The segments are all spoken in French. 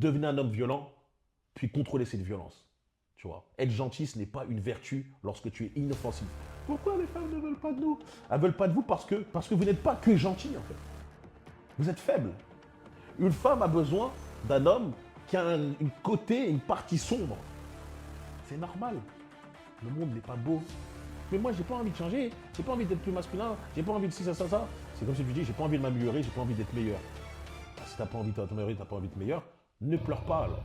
devenez un homme violent, puis contrôlez cette violence. Tu vois, être gentil, ce n'est pas une vertu lorsque tu es inoffensif. Pourquoi les femmes ne veulent pas de nous? Elles veulent pas de vous parce que vous n'êtes pas que gentil, en fait. Vous êtes faible. Une femme a besoin d'un homme qui a une côté, une partie sombre. C'est normal. Le monde n'est pas beau. Mais moi, j'ai pas envie de changer. J'ai pas envie d'être plus masculin. J'ai pas envie de ci, ça. C'est comme si tu dis, j'ai pas envie de m'améliorer, j'ai pas envie d'être meilleur. Si t'as pas envie de t'améliorer, t'as pas envie d'être meilleur, ne pleure pas alors.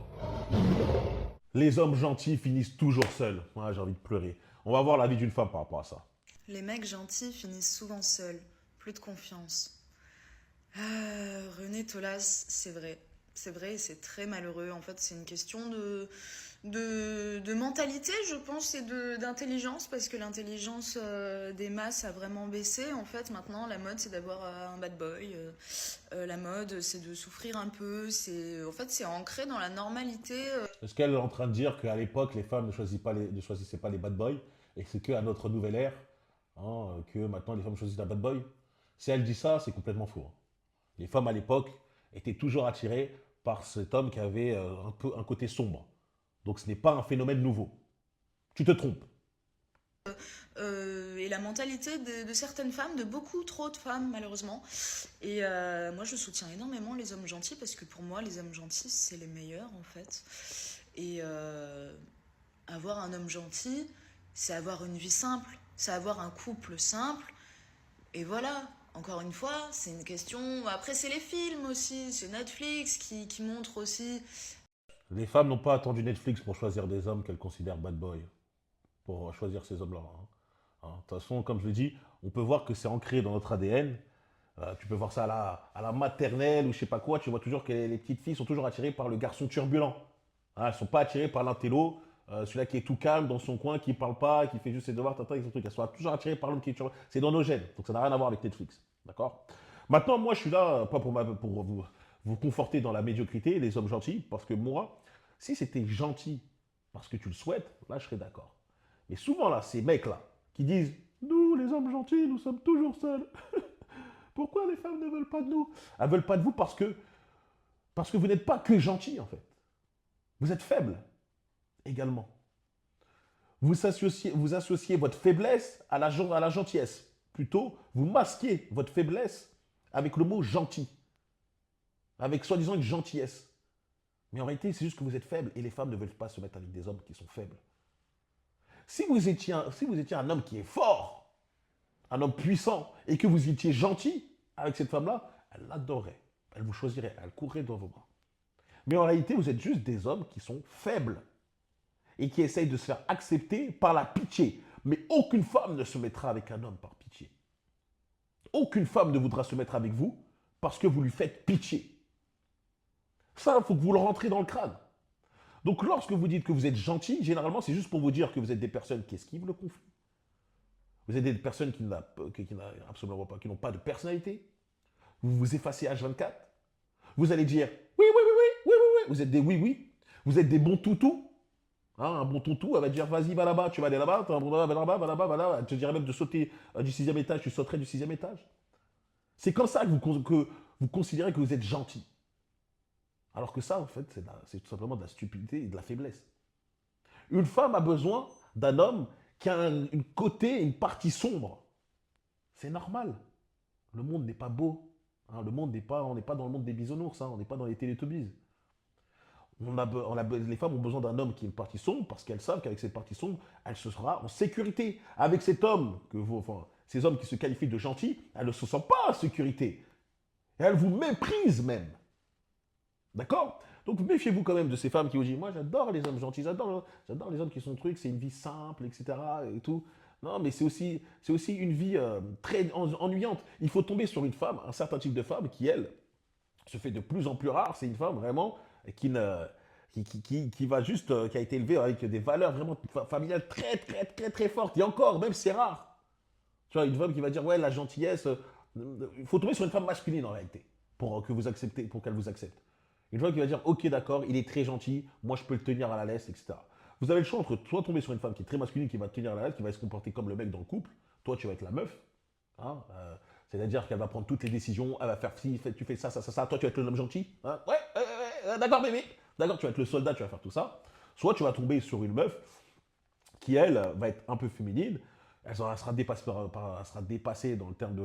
Les hommes gentils finissent toujours seuls. Ouais, j'ai envie de pleurer. On va voir la vie d'une femme par rapport à ça. Les mecs gentils finissent souvent seuls, plus de confiance. René Tolas, c'est vrai. C'est vrai et c'est très malheureux. En fait, c'est une question de mentalité, je pense, et d'intelligence, parce que l'intelligence des masses a vraiment baissé. En fait, maintenant, la mode, c'est d'avoir un bad boy. La mode, c'est de souffrir un peu. En fait, c'est ancré dans la normalité. Est-ce qu'elle est en train de dire qu'à l'époque, les femmes ne choisissaient pas les bad boys et que c'est qu'à notre nouvelle ère que maintenant les femmes choisissent un bad boy? Si elle dit ça, c'est complètement faux, hein. Les femmes à l'époque étaient toujours attirées par cet homme qui avait un peu un côté sombre. Donc ce n'est pas un phénomène nouveau. Tu te trompes. Et la mentalité de certaines femmes, de beaucoup trop de femmes malheureusement. Et moi je soutiens énormément les hommes gentils parce que pour moi les hommes gentils c'est les meilleurs en fait. Et avoir un homme gentil, c'est avoir une vie simple, c'est avoir un couple simple. Et voilà, encore une fois, c'est une question. Après, c'est les films aussi, c'est Netflix qui montre aussi. Les femmes n'ont pas attendu Netflix pour choisir des hommes qu'elles considèrent bad boy, pour choisir ces hommes-là, hein. Hein, de toute façon, comme je l'ai dit, on peut voir que c'est ancré dans notre ADN. Tu peux voir ça à la maternelle ou je sais pas quoi. Tu vois toujours que les petites filles sont toujours attirées par le garçon turbulent. Hein, elles ne sont pas attirées par l'intello, celui-là qui est tout calme dans son coin, qui ne parle pas, qui fait juste ses devoirs, tata, et son truc. Elles sont toujours attirées par l'homme qui est turbulent. C'est dans nos gènes, donc ça n'a rien à voir avec Netflix. D'accord. Maintenant, moi, je suis là, pas pour vous conforter dans la médiocrité, les hommes gentils, parce que moi, si c'était gentil parce que tu le souhaites, là, je serais d'accord. Mais souvent, là, ces mecs-là, qui disent, nous, les hommes gentils, nous sommes toujours seuls. Pourquoi les femmes ne veulent pas de nous? Elles veulent pas de vous parce que vous n'êtes pas que gentil, en fait. Vous êtes faible également. Vous associez votre faiblesse à la gentillesse. Plutôt, vous masquez votre faiblesse avec le mot gentil, avec soi-disant une gentillesse. Mais en réalité, c'est juste que vous êtes faible et les femmes ne veulent pas se mettre avec des hommes qui sont faibles. Si vous étiez un homme qui est fort, un homme puissant, et que vous étiez gentil avec cette femme-là, elle l'adorerait. Elle vous choisirait, elle courrait dans vos bras. Mais en réalité, vous êtes juste des hommes qui sont faibles et qui essayent de se faire accepter par la pitié. Mais aucune femme ne se mettra avec un homme par pitié. Aucune femme ne voudra se mettre avec vous parce que vous lui faites pitié. Ça, il faut que vous le rentrez dans le crâne. Donc lorsque vous dites que vous êtes gentil, généralement, c'est juste pour vous dire que vous êtes des personnes qui esquivent le conflit. Vous êtes des personnes absolument pas, qui n'ont pas de personnalité. Vous vous effacez H24. Vous allez dire oui, oui, oui, oui, oui, oui, oui. Vous êtes des oui, oui. Vous êtes des bons toutous. Hein, un bon toutou, elle va te dire vas-y, va là-bas, tu vas aller là-bas, va là-bas, va là-bas, va là-bas. Elle te dirait même de sauter du sixième étage, tu sauterais du sixième étage. C'est comme ça que vous considérez que vous êtes gentil. Alors que ça, en fait, c'est tout simplement de la stupidité et de la faiblesse. Une femme a besoin d'un homme qui a une côté, une partie sombre. C'est normal. Le monde n'est pas beau. Hein, on n'est pas dans le monde des bisounours, hein, on n'est pas dans les Télétobies. Les femmes ont besoin d'un homme qui a une partie sombre parce qu'elles savent qu'avec cette partie sombre, elle se sera en sécurité. Avec cet homme, ces hommes qui se qualifient de gentils, elle ne se sent pas en sécurité. Et elle vous méprise même. D'accord? Donc méfiez-vous quand même de ces femmes qui vous disent moi j'adore les hommes gentils, j'adore les hommes qui sont trucs, c'est une vie simple, etc. Et tout. Non, mais c'est aussi une vie très ennuyante. Il faut tomber sur une femme, un certain type de femme qui, elle, se fait de plus en plus rare. C'est une femme vraiment qui, ne, qui va juste, qui a été élevée avec des valeurs vraiment familiales très, très, très, très fortes. Et encore, même c'est rare. Tu vois, une femme qui va dire ouais, la gentillesse. Il faut tomber sur une femme masculine en réalité pour que vous acceptez, pour qu'elle vous accepte. Une femme qui va dire ok d'accord, il est très gentil, moi je peux le tenir à la laisse, etc. Vous avez le choix entre soit tomber sur une femme qui est très masculine, qui va te tenir à la laisse, qui va se comporter comme le mec dans le couple, toi tu vas être la meuf, hein, c'est-à-dire qu'elle va prendre toutes les décisions, elle va faire si tu fais ça, ça, ça, ça, toi tu vas être l'homme gentil, hein, ouais, d'accord bébé, D'accord, tu vas être le soldat, tu vas faire tout ça. Soit tu vas tomber sur une meuf qui, elle, va être un peu féminine. Elle sera dépassée dans le terme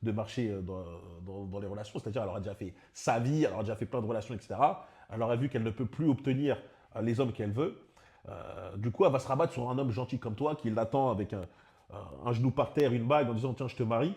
de marché dans les relations. C'est-à-dire, elle aura déjà fait sa vie, elle aura déjà fait plein de relations, etc. Elle aura vu qu'elle ne peut plus obtenir les hommes qu'elle veut. Du coup, elle va se rabattre sur un homme gentil comme toi qui l'attend avec un genou par terre, une bague en disant tiens, je te marie.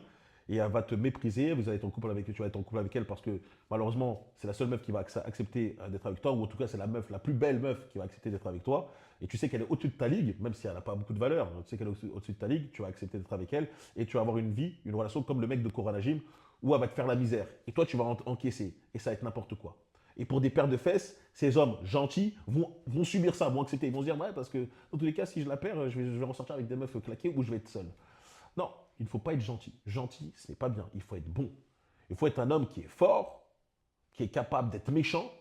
Et elle va te mépriser. Vous allez être en couple avec, tu vas être en couple avec elle parce que malheureusement, c'est la seule meuf qui va accepter d'être avec toi, ou en tout cas, c'est la meuf, la plus belle meuf qui va accepter d'être avec toi. Et tu sais qu'elle est au-dessus de ta ligue, même si elle n'a pas beaucoup de valeur, tu sais qu'elle est au-dessus de ta ligue, tu vas accepter d'être avec elle et tu vas avoir une vie, une relation comme le mec de Koranajim où elle va te faire la misère. Et toi, tu vas encaisser. Et ça va être n'importe quoi. Et pour des paires de fesses, ces hommes gentils vont subir ça, vont accepter. Ils vont se dire, ouais, parce que dans tous les cas, si je la perds, je vais ressortir avec des meufs claquées ou je vais être seul. Non, il ne faut pas être gentil. Gentil, ce n'est pas bien. Il faut être bon. Il faut être un homme qui est fort, qui est capable d'être méchant,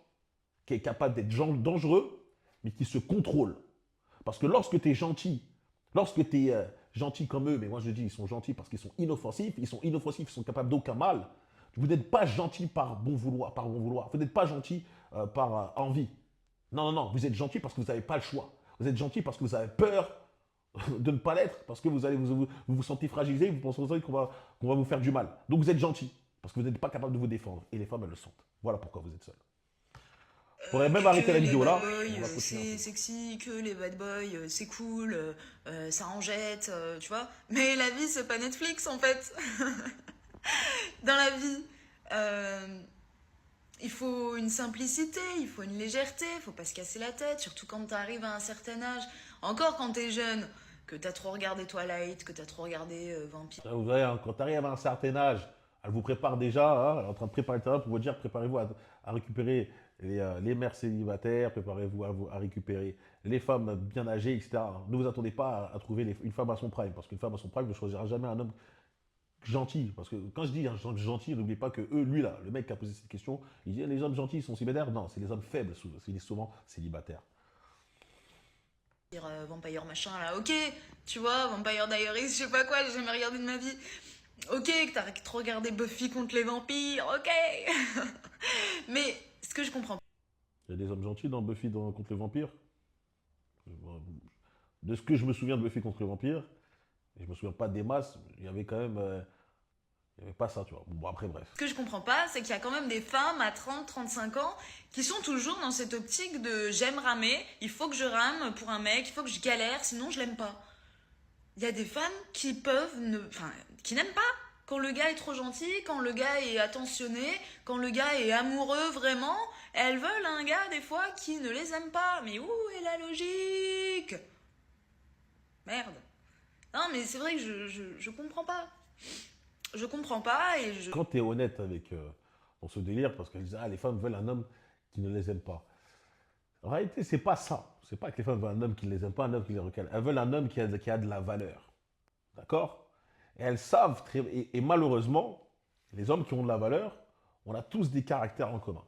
qui est capable d'être dangereux, mais qui se contrôle. Parce que lorsque tu es gentil comme eux, mais moi je dis ils sont gentils parce qu'ils sont inoffensifs, ils sont capables d'aucun mal. Vous n'êtes pas gentil par bon vouloir, Vous n'êtes pas gentil par envie. Non, non, non, vous êtes gentil parce que vous n'avez pas le choix. Vous êtes gentil parce que vous avez peur de ne pas l'être, parce que vous sentez fragilisé, vous pensez qu'on va vous faire du mal. Donc vous êtes gentil parce que vous n'êtes pas capable de vous défendre. Et les femmes, elles le sentent. Voilà pourquoi vous êtes seul. Je pourrais même arrêter la Que les vidéo bad là. boys, On va continuer un c'est peu. sexy, que les bad boys, c'est cool, ça en jette, tu vois. Mais la vie, c'est pas Netflix, en fait. Dans la vie, euh, il faut une simplicité, il faut une légèreté, il faut pas se casser la tête, surtout quand t'arrives à un certain âge. Encore quand t'es jeune, que t'as trop regardé Twilight, que t'as trop regardé Vampire. Vous voyez, hein, quand tu arrives à un certain âge, elle vous prépare déjà, hein, elle est en train de préparer le terrain pour vous dire préparez-vous à récupérer les mères célibataires, préparez-vous à récupérer les femmes bien âgées, etc. Ne vous attendez pas à trouver une femme à son prime, parce qu'une femme à son prime ne choisira jamais un homme gentil. Parce que quand je dis un homme gentil, n'oubliez pas que lui là, le mec qui a posé cette question, il dit les hommes gentils sont célibataires. Non, c'est les hommes faibles, il est souvent célibataire. Vampire machin là, ok, tu vois, Vampire Diaries, je sais pas quoi, j'ai jamais regardé de ma vie. Ok, que t'as trop regardé Buffy contre les vampires, ok. Mais ce que je comprends Il y a des hommes gentils dans Buffy contre les vampires. De ce que je me souviens de Buffy contre les vampires, et je me souviens pas des masses, il y avait quand même. Il n'y avait pas ça, tu vois. Bon, après, bref. Ce que je comprends pas, c'est qu'il y a quand même des femmes à 30-35 ans qui sont toujours dans cette optique de j'aime ramer, il faut que je rame pour un mec, il faut que je galère, sinon je l'aime pas. Il y a des femmes qui qui n'aiment pas quand le gars est trop gentil, quand le gars est attentionné, quand le gars est amoureux vraiment. Elles veulent un gars des fois qui ne les aime pas. Mais où est la logique? Merde. Non, mais c'est vrai que je comprends pas. Je comprends pas et je. Quand tu es honnête avec dans ce délire, parce qu'elles disent ah, les femmes veulent un homme qui ne les aime pas. En réalité, c'est pas ça. C'est pas que les femmes veulent un homme qui ne les aime pas, un homme qui les recale. Elles veulent un homme qui a de la valeur. D'accord. Et elles savent très. Et malheureusement, les hommes qui ont de la valeur, on a tous des caractères en commun.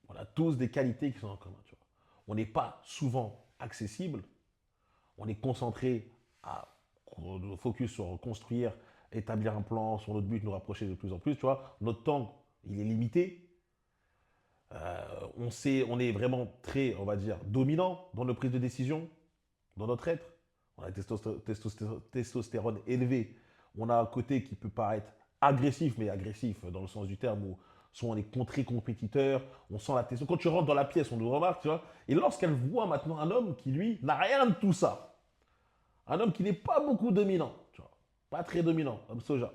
On a tous des qualités qui sont en commun. Tu vois. On n'est pas souvent accessible. On est concentré à focus sur construire, établir un plan sur notre but, nous rapprocher de plus en plus. Tu vois. Notre temps, il est limité. On est vraiment très, on va dire, dominant dans nos prises de décision, dans notre être. On a une testostérone élevée. On a un côté qui peut paraître agressif, mais agressif dans le sens du terme où soit on est très compétiteur, on sent la testo. Quand tu rentres dans la pièce, on nous remarque, tu vois. Et lorsqu'elle voit maintenant un homme qui, lui, n'a rien de tout ça, un homme qui n'est pas beaucoup dominant, tu vois, pas très dominant, homme soja,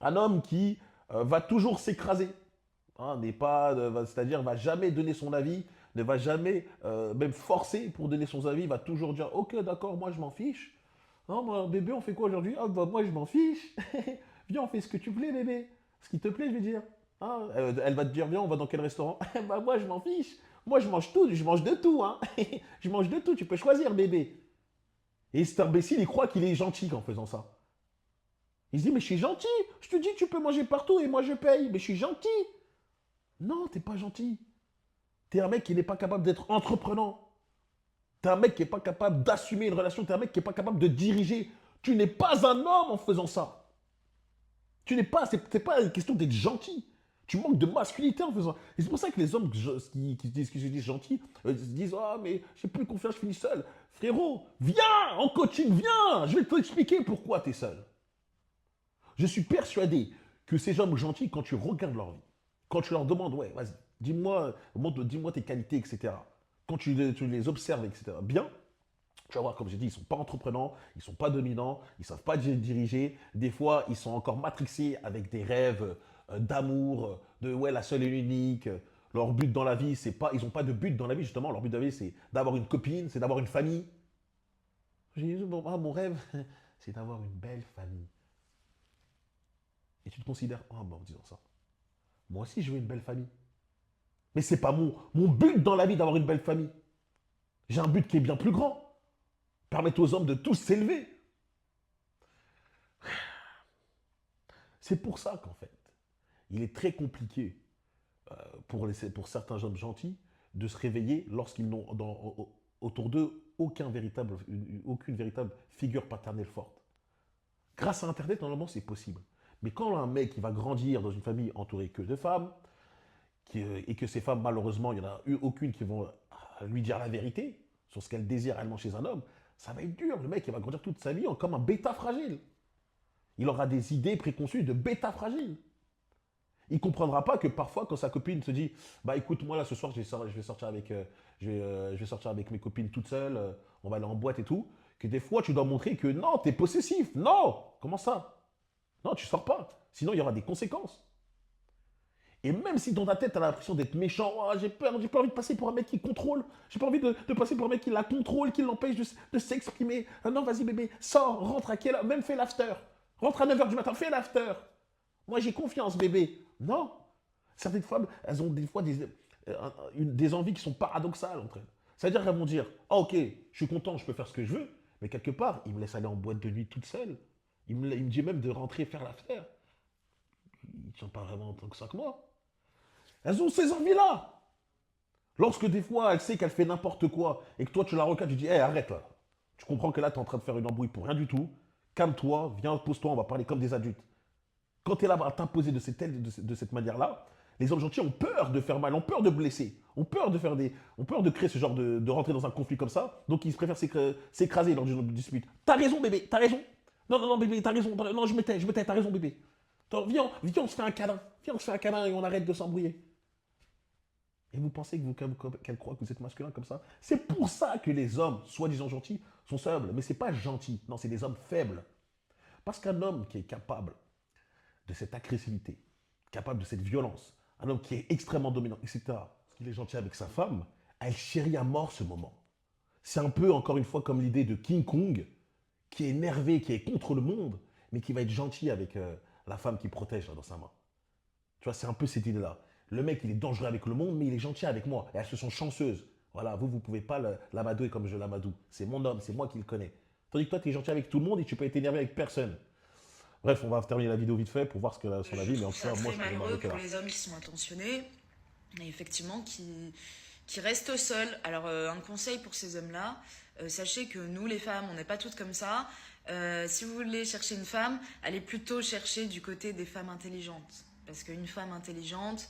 un homme qui va toujours s'écraser, hein, n'est pas, c'est-à-dire va jamais donner son avis, ne va jamais même forcer pour donner son avis, va toujours dire ok d'accord moi je m'en fiche. Non moi, bébé on fait quoi aujourd'hui? Ah bah moi je m'en fiche. Viens on fait ce que tu plais bébé. Ce qui te plaît je veux dire. Hein, elle va te dire viens on va dans quel restaurant? Bah moi je m'en fiche. Moi je mange tout, je mange de tout. Hein. Je mange de tout, tu peux choisir bébé. Et cet imbécile il croit qu'il est gentil en faisant ça. Il se dit mais je suis gentil. Je te dis tu peux manger partout et moi je paye. Mais je suis gentil. Non t'es pas gentil. T'es un mec qui n'est pas capable d'être entreprenant. T'es un mec qui n'est pas capable d'assumer une relation. T'es un mec qui n'est pas capable de diriger. Tu n'es pas un homme en faisant ça. Tu n'es pas, c'est pas une question d'être gentil. Tu manques de masculinité en faisant. Et c'est pour ça que les hommes qui se disent gentils, se disent ah mais j'ai plus confiance, je finis seul. Frérot, viens en coaching, viens. Je vais t'expliquer pourquoi tu es seul. Je suis persuadé que ces hommes gentils, quand tu regardes leur vie, quand tu leur demandes, ouais, vas-y, dis-moi tes qualités, etc. Quand tu les observes, etc. Bien, tu vas voir, comme j'ai dit, ils ne sont pas entreprenants, ils ne sont pas dominants, ils ne savent pas diriger. Des fois, ils sont encore matrixés avec des rêves d'amour, de ouais, la seule et l'unique. Leur but dans la vie, c'est pas, ils n'ont pas de but dans la vie, justement. Leur but dans la vie, c'est d'avoir une copine, c'est d'avoir une famille. J'ai dit, bon, mon rêve, c'est d'avoir une belle famille. Et tu te considères humble en disant ça. Moi aussi, je veux une belle famille. Mais c'est pas mon but dans la vie d'avoir une belle famille. J'ai un but qui est bien plus grand. Permettre aux hommes de tous s'élever. C'est pour ça qu'en fait, il est très compliqué pour certains hommes gentils de se réveiller lorsqu'ils n'ont autour d'eux aucune véritable figure paternelle forte. Grâce à Internet, normalement, c'est possible. Mais quand un mec qui va grandir dans une famille entourée que de femmes, et que ces femmes, malheureusement, il n'y en a eu aucune qui vont lui dire la vérité sur ce qu'elle désire réellement chez un homme, ça va être dur. Le mec, il va grandir toute sa vie comme un bêta fragile. Il aura des idées préconçues de bêta fragile. Il ne comprendra pas que parfois, quand sa copine se dit bah écoute, moi là ce soir, je vais sortir avec mes copines toutes seules, on va aller en boîte et tout, que des fois tu dois montrer que non, tu es possessif. Non, comment ça? Non, tu sors pas. Sinon, il y aura des conséquences. Et même si dans ta tête, tu as l'impression d'être méchant, oh, j'ai pas envie de passer pour un mec qui contrôle, j'ai pas envie de passer pour un mec qui la contrôle, qui l'empêche de s'exprimer. Ah non, vas-y bébé, sors, rentre à quelle heure, même fais l'after. Rentre à 9h du matin, fais l'after. Moi j'ai confiance bébé. Non. Certaines femmes, elles ont des fois des envies qui sont paradoxales entre elles. C'est-à-dire qu'elles vont dire, ah ok, je suis content, je peux faire ce que je veux, mais quelque part, il me laisse aller en boîte de nuit toute seule. Il me dit même de rentrer faire l'after. Il ne tient pas vraiment tant que ça que moi. Elles ont ces envies-là. Lorsque des fois, elle sait qu'elle fait n'importe quoi et que toi, tu la regardes, tu dis, hé, arrête là. Tu comprends que là, tu es en train de faire une embrouille pour rien du tout. Calme-toi, viens, pose-toi, on va parler comme des adultes. Quand tu es là à t'imposer de cette manière-là, les hommes gentils ont peur de faire mal, ont peur de blesser, ont peur de créer ce genre de rentrer dans un conflit comme ça. Donc, ils préfèrent s'écraser lors d'une dispute. T'as raison, bébé, t'as raison. Non, non, non, bébé, t'as raison. Non, je me tais, t'as raison, bébé. Attends, viens, on se fait un câlin. Viens, on se fait un câlin et on arrête de s'embrouiller. Et vous pensez qu'elle croit que vous êtes masculin comme ça? C'est pour ça que les hommes, soi-disant gentils, sont faibles. Mais ce n'est pas gentil. Non, c'est des hommes faibles. Parce qu'un homme qui est capable de cette agressivité, capable de cette violence, un homme qui est extrêmement dominant, etc., parce qu'il est gentil avec sa femme, elle chérit à mort ce moment. C'est un peu, encore une fois, comme l'idée de King Kong, qui est énervé, qui est contre le monde, mais qui va être gentil avec la femme qui protège là, dans sa main. Tu vois, c'est un peu cette idée-là. Le mec, il est dangereux avec le monde, mais il est gentil avec moi. Et elles se sont chanceuses. Voilà, vous ne pouvez pas l'amadouer comme je l'amadoue. C'est mon homme, c'est moi qui le connais. Tandis que toi, tu es gentil avec tout le monde et tu peux être énervé avec personne. Bref, on va terminer la vidéo vite fait pour voir ce qu'elle a son avis. Mais en tout cas, moi, je trouve ça très malheureux pour les hommes qui sont attentionnés et effectivement qui restent seuls. Alors, un conseil pour ces hommes-là, sachez que nous, les femmes, on n'est pas toutes comme ça. Si vous voulez chercher une femme, allez plutôt chercher du côté des femmes intelligentes. Parce qu'une femme intelligente,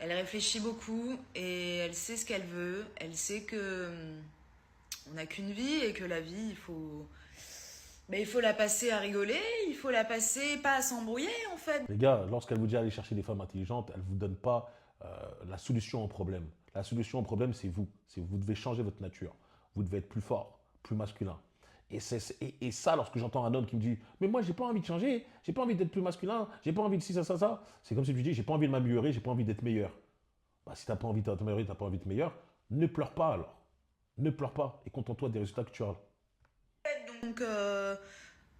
elle réfléchit beaucoup et elle sait ce qu'elle veut. Elle sait que on n'a qu'une vie et que la vie, il faut la passer à rigoler, il faut la passer pas à s'embrouiller en fait. Les gars, lorsqu'elle vous dit aller chercher des femmes intelligentes, elle ne vous donne pas la solution au problème. La solution au problème, c'est vous. Vous devez changer votre nature. Vous devez être plus fort, plus masculin. Et ça, lorsque j'entends un homme qui me dit « Mais moi, j'ai pas envie de changer, j'ai pas envie d'être plus masculin, j'ai pas envie de ci, ça. » C'est comme si je dis « J'ai pas envie de m'améliorer, j'ai pas envie d'être meilleur. » Bah, si t'as pas envie de t'améliorer, t'as pas envie d'être meilleur, ne pleure pas alors. Ne pleure pas et contente-toi des résultats que tu as. Donc,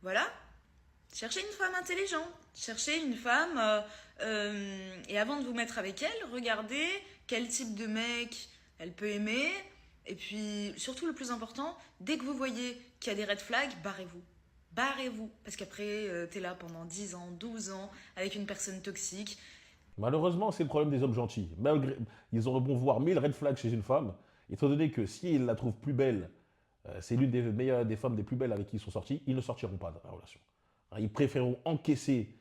voilà. Cherchez une femme intelligente. Cherchez une femme et avant de vous mettre avec elle, regardez quel type de mec elle peut aimer. Et puis, surtout le plus important, dès que vous voyez qu'il y a des red flags, barrez-vous. Barrez-vous. Parce qu'après, t'es là pendant 10 ans, 12 ans, avec une personne toxique. Malheureusement, c'est le problème des hommes gentils. Malgré, ils auront beau voir 1000 red flags chez une femme, étant donné que s'ils la trouvent plus belle, c'est l'une des femmes des plus belles avec qui ils sont sortis, ils ne sortiront pas de la relation. Ils préféreront encaisser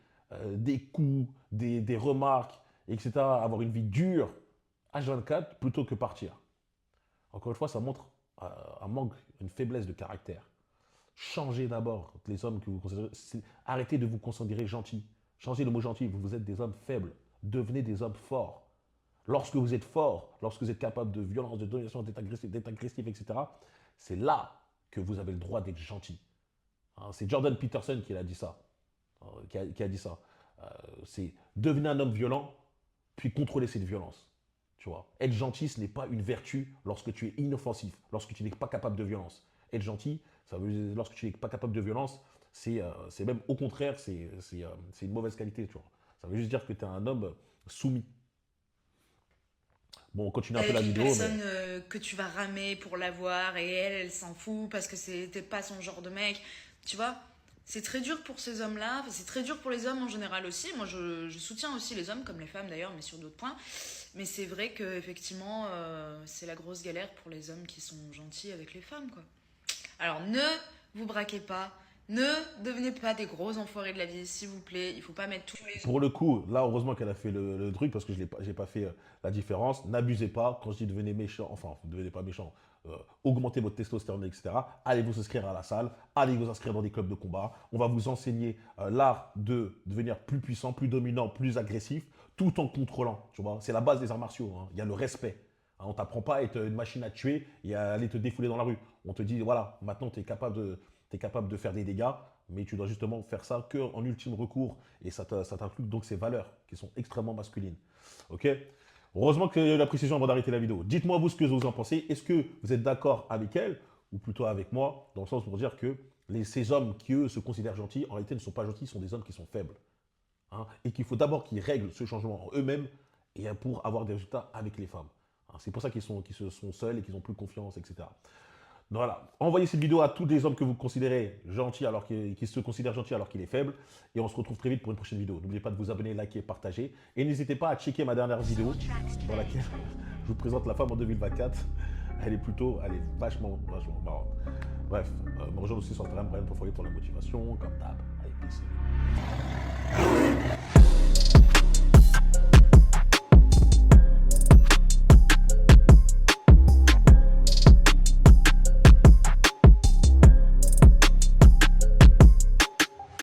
des coups, des remarques, etc., avoir une vie dure, H24, plutôt que partir. Encore une fois, ça montre un manque, une faiblesse de caractère. Changez d'abord les hommes que vous considérez. Arrêtez de vous considérer gentils. Changez le mot gentil. Vous êtes des hommes faibles. Devenez des hommes forts. Lorsque vous êtes fort, lorsque vous êtes capable de violence, de domination, d'être agressif, etc., c'est là que vous avez le droit d'être gentil. Hein, c'est Jordan Peterson qui a dit ça. Qui a dit ça. C'est devenir un homme violent, puis contrôler cette violence. Tu vois, être gentil, ce n'est pas une vertu lorsque tu es inoffensif, lorsque tu n'es pas capable de violence. Être gentil, ça veut dire, lorsque tu n'es pas capable de violence, c'est même au contraire, c'est une mauvaise qualité. Tu vois. Ça veut juste dire que tu es un homme soumis. Bon, on continue un peu Avec la une vidéo, mais personne que tu vas ramer pour l'avoir et elle s'en fout parce que c'était pas son genre de mec. Tu vois, c'est très dur pour ces hommes-là. Enfin, c'est très dur pour les hommes en général aussi. Moi, je soutiens aussi les hommes, comme les femmes d'ailleurs, mais sur d'autres points. Mais c'est vrai que effectivement, c'est la grosse galère pour les hommes qui sont gentils avec les femmes, quoi. Alors, ne vous braquez pas. Ne devenez pas des gros enfoirés de la vie, s'il vous plaît. Il faut pas mettre tous les pour le coup, là, heureusement qu'elle a fait le truc parce que je n'ai pas fait la différence. N'abusez pas. Quand je dis devenez méchant, enfin, ne devenez pas méchant, augmentez votre testostérone, etc. Allez vous inscrire à la salle, allez vous inscrire dans des clubs de combat. On va vous enseigner l'art de devenir plus puissant, plus dominant, plus agressif, tout en contrôlant. Tu vois, c'est la base des arts martiaux. Hein. Il y a le respect. Hein, on ne t'apprend pas à être une machine à tuer et à aller te défouler dans la rue. On te dit, voilà, maintenant tu es capable de faire des dégâts, mais tu dois justement faire ça qu'en ultime recours. Et ça t'inculque donc ces valeurs qui sont extrêmement masculines. Ok. Heureusement qu'il y a eu la précision avant d'arrêter la vidéo. Dites-moi vous ce que vous en pensez. Est-ce que vous êtes d'accord avec elle ou plutôt avec moi, dans le sens pour dire que ces hommes qui, eux, se considèrent gentils, en réalité ne sont pas gentils, sont des hommes qui sont faibles. Hein, et qu'il faut d'abord qu'ils règlent ce changement en eux-mêmes et pour avoir des résultats avec les femmes. Hein, c'est pour ça qu'ils se sont seuls et qu'ils n'ont plus confiance, etc. Donc voilà, envoyez cette vidéo à tous les hommes que vous considérez gentils qui se considèrent gentils alors qu'il est faible. Et on se retrouve très vite pour une prochaine vidéo. N'oubliez pas de vous abonner, liker, partager. Et n'hésitez pas à checker ma dernière vidéo dans laquelle je vous présente la femme en 2024. Elle est vachement marrante. Bref, me rejoindre aussi sur Instagram, Brian Pofoyer pour la motivation, comme d'hab, avec plaisir.